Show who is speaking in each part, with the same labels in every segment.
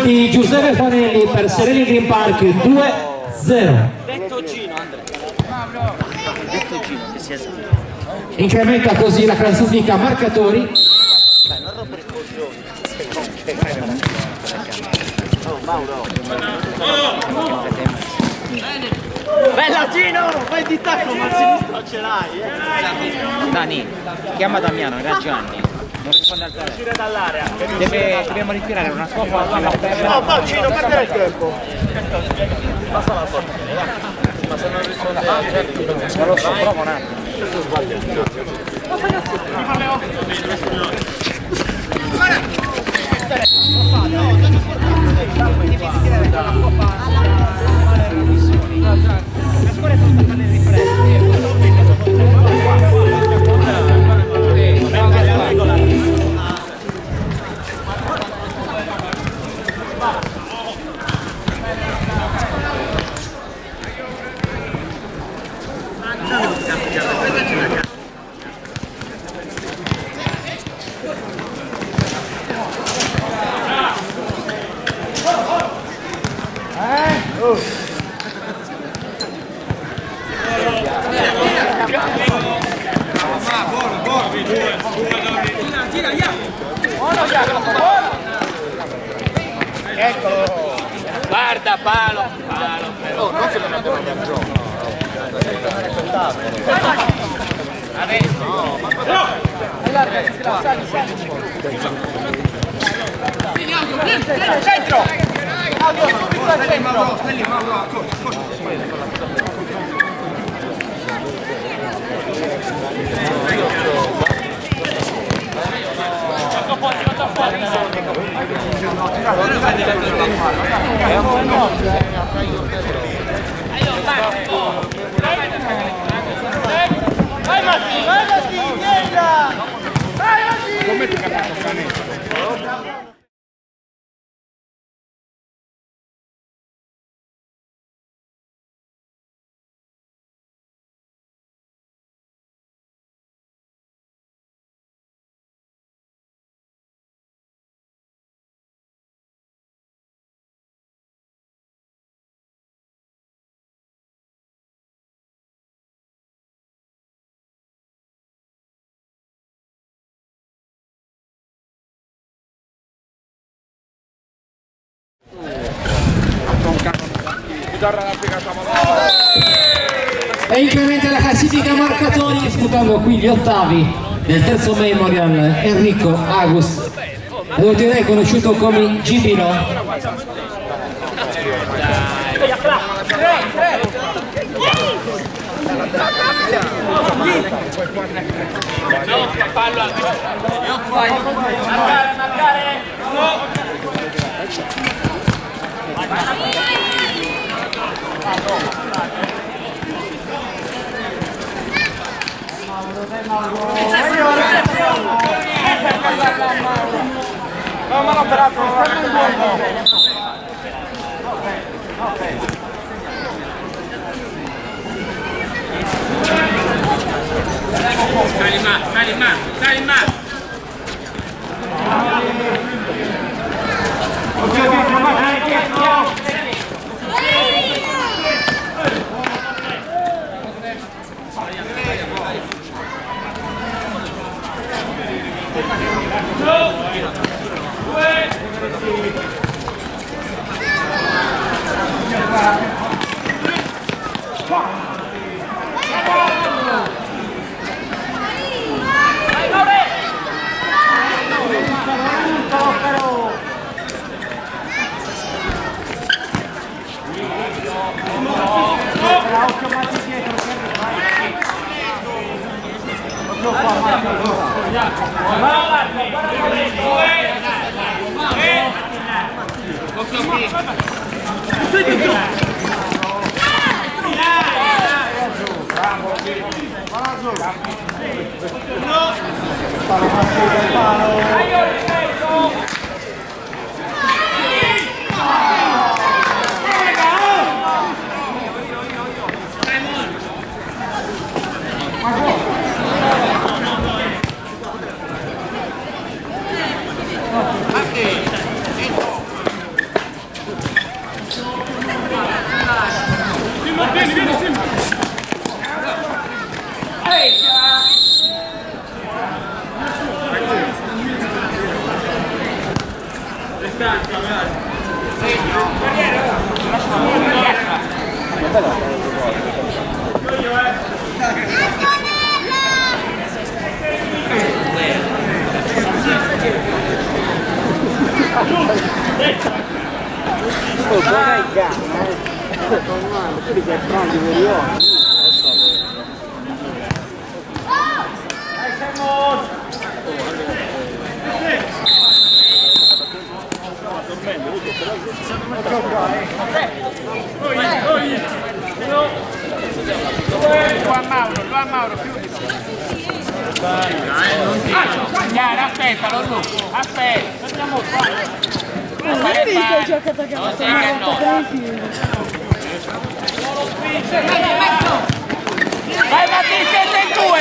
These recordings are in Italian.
Speaker 1: di Giuseppe Fanelli per Sereni Green Park 2-0. Incrementa così la classifica marcatori.
Speaker 2: Bella Gino, vai di tacco, ma il sinistro ce l'hai.
Speaker 3: Dani, chiama Damiano, hai ragione. Non risponde al telefono.
Speaker 2: Uscire dall'area.
Speaker 3: Dobbiamo ritirare una scopa.
Speaker 2: No, Gino, perdere il tempo. Passa la porta. Ma se non risponde
Speaker 3: Non lo so, provo un attimo.
Speaker 2: Eccolo!
Speaker 3: Guarda, palo.
Speaker 2: Oh, non se non abbiamo ragione. Adesso! No, ma centro! Vai Matti, vieni! Come ti capisci?
Speaker 1: E incrementa la classifica marcatori disputando qui gli ottavi del terzo Memorial Enrico Agus, è conosciuto come Gibino.
Speaker 2: No, ma non peraltro,
Speaker 3: Sali ma.
Speaker 2: Aspettalo, aspetta, andiamo qua.
Speaker 4: Non hai visto il giocatore che ha fatto una volta per il film?
Speaker 2: Vai Matti, siete in due!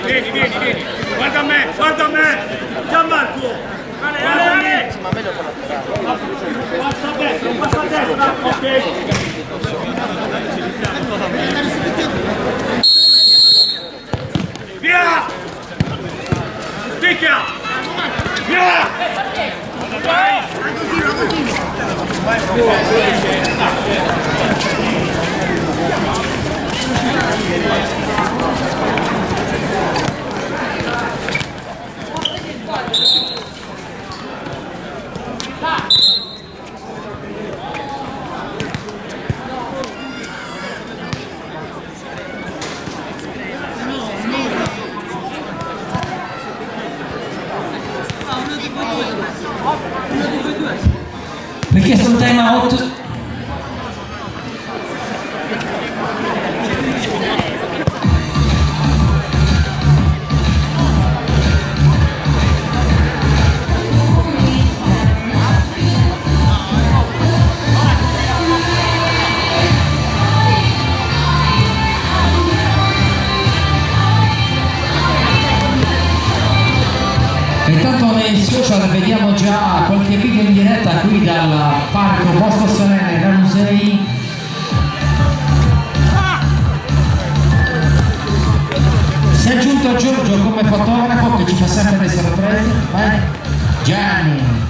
Speaker 5: Vieni, guarda a me, Gianmarco, guarda me.
Speaker 3: Ma meglio con la
Speaker 5: Passa a destra, ok. Via! Picchia! Via!
Speaker 1: Richiesto un time out. Intanto nei social vediamo già qualche video in diretta qui dal parco Posto Serene Ranusei. Si è aggiunto Giorgio come fotografo che ci fa sempre le sorprese. Vai Gianni.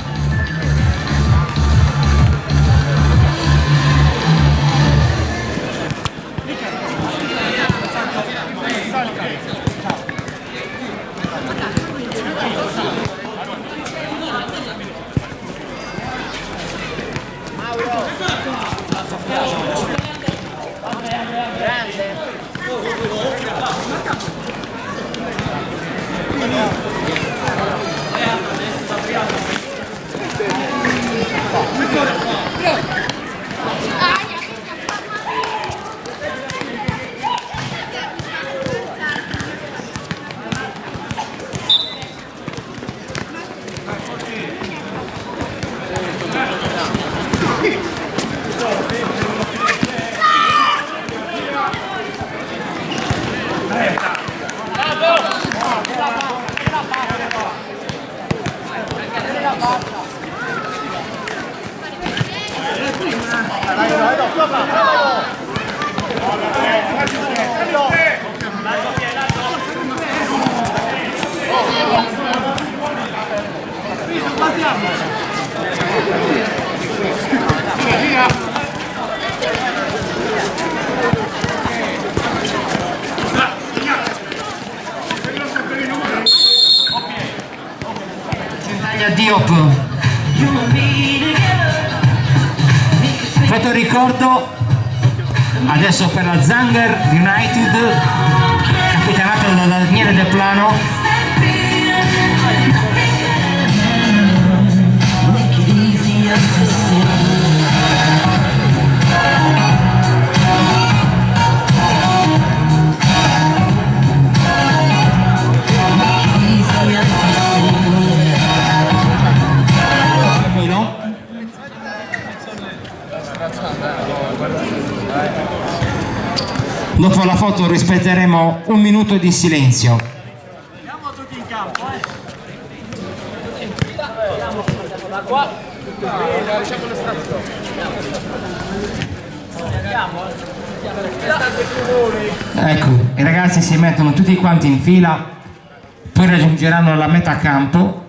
Speaker 1: Magna Diop. Fotoricordo adesso per la Zanger United, capitanata da Daniele De Plano. Dopo la foto rispetteremo un minuto di silenzio.
Speaker 5: Andiamo tutti in campo,
Speaker 1: Ecco, i ragazzi si mettono tutti quanti in fila, poi raggiungeranno la metà campo.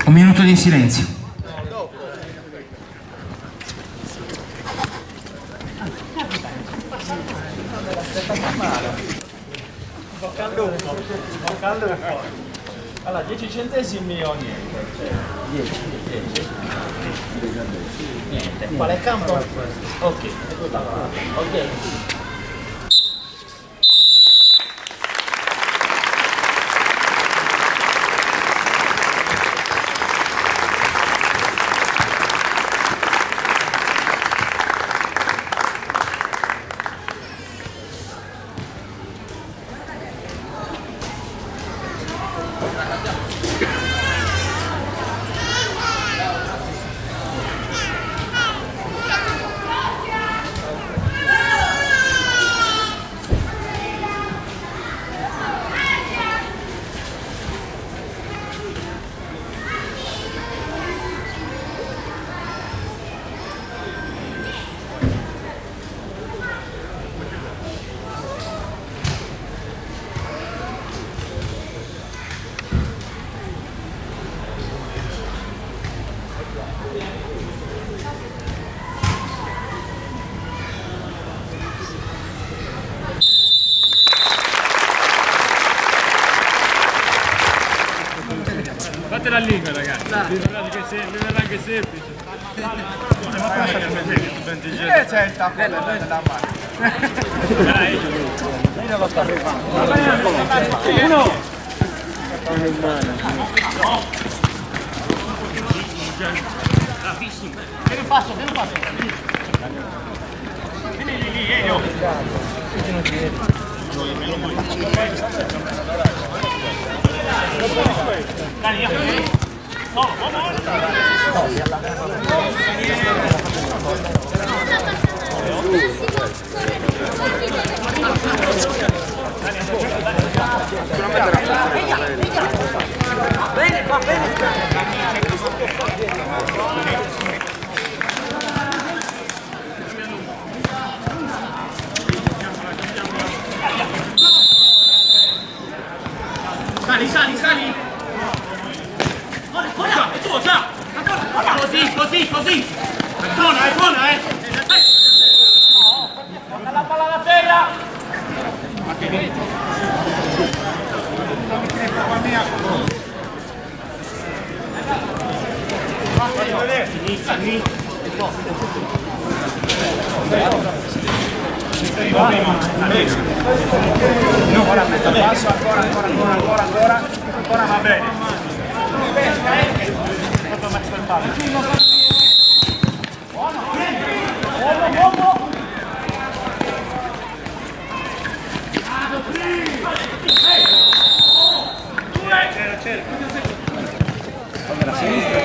Speaker 1: Un minuto di silenzio.
Speaker 2: Allora 10 centesimi o niente? 10. Niente. Quale campo? Ok. Ok.
Speaker 5: Fate la lingua ragazzi, vi verrà anche semplice.
Speaker 2: C'è il tappello della mano.
Speaker 5: Uno!
Speaker 2: Che non passo.
Speaker 5: Vieni lì, Elio! Dai,
Speaker 2: Bene, va bene. Sali! Ora, è tuo, già! Ancora! Così! È buona, Tocca la palla alla terra! Ma che vedi? Voglio vedere! No, ora metto il passo, ancora va bene.
Speaker 3: La sinistra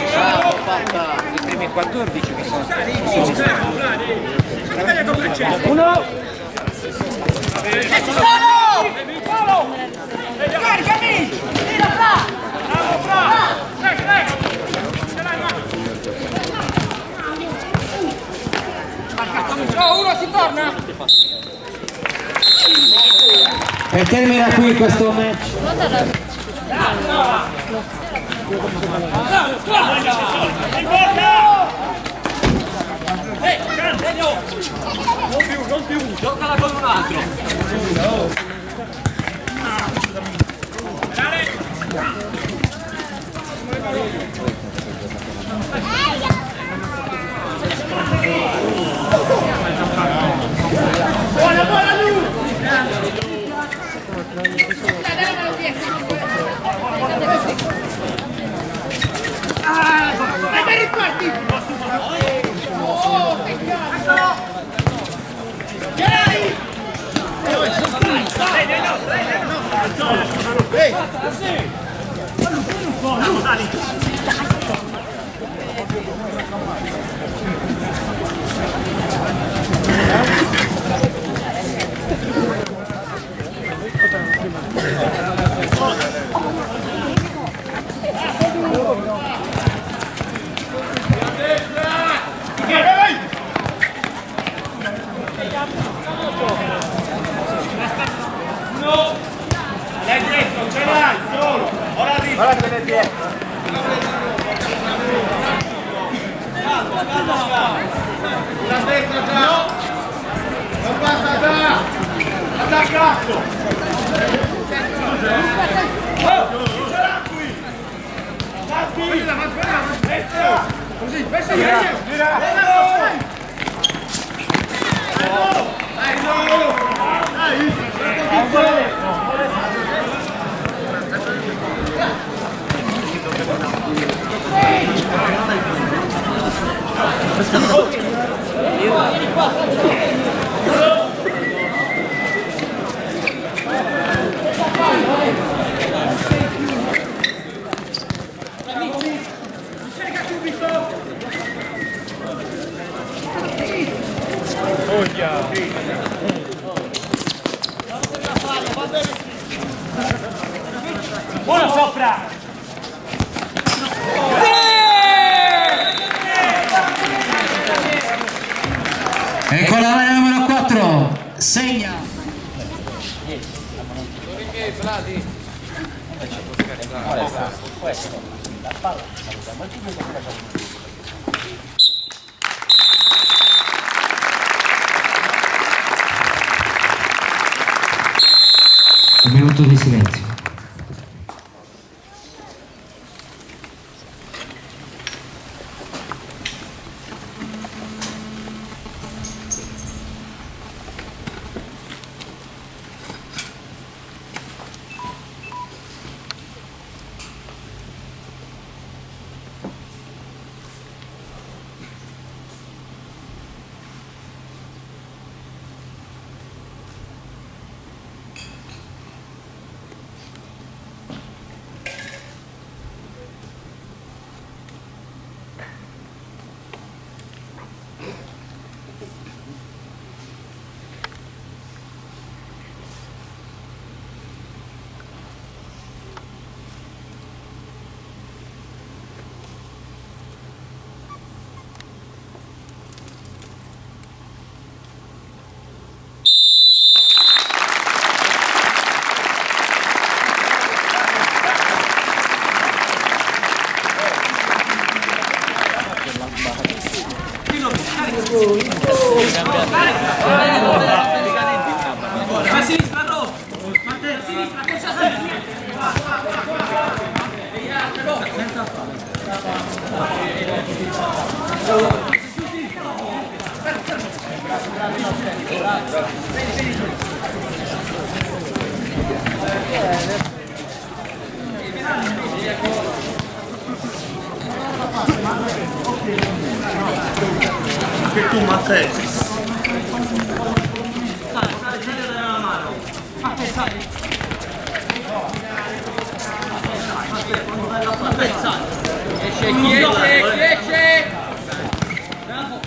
Speaker 3: fatta i primi 14 che sono stati.
Speaker 5: Uno!
Speaker 2: Caricami! Tira là!
Speaker 5: Bravo, bravo!
Speaker 2: Uno si torna!
Speaker 1: E termina qui questo match.
Speaker 5: Hey, Non più, giocala con un altro.
Speaker 2: Buona lui! Dai per riparti!
Speaker 5: Dai dentro, ce l'hai, solo! Ora di...
Speaker 2: Guarda che viene dietro!
Speaker 5: Da destra già! Non passa già! Attaccato! Così, pensa di
Speaker 2: Buona sopra!
Speaker 1: E con la maglia numero 4 segna. Un minuto di silenzio.
Speaker 5: A sinistra, no! A sinistra, cosa sei?
Speaker 2: Che tu Matteo!
Speaker 5: Esce! Bravo!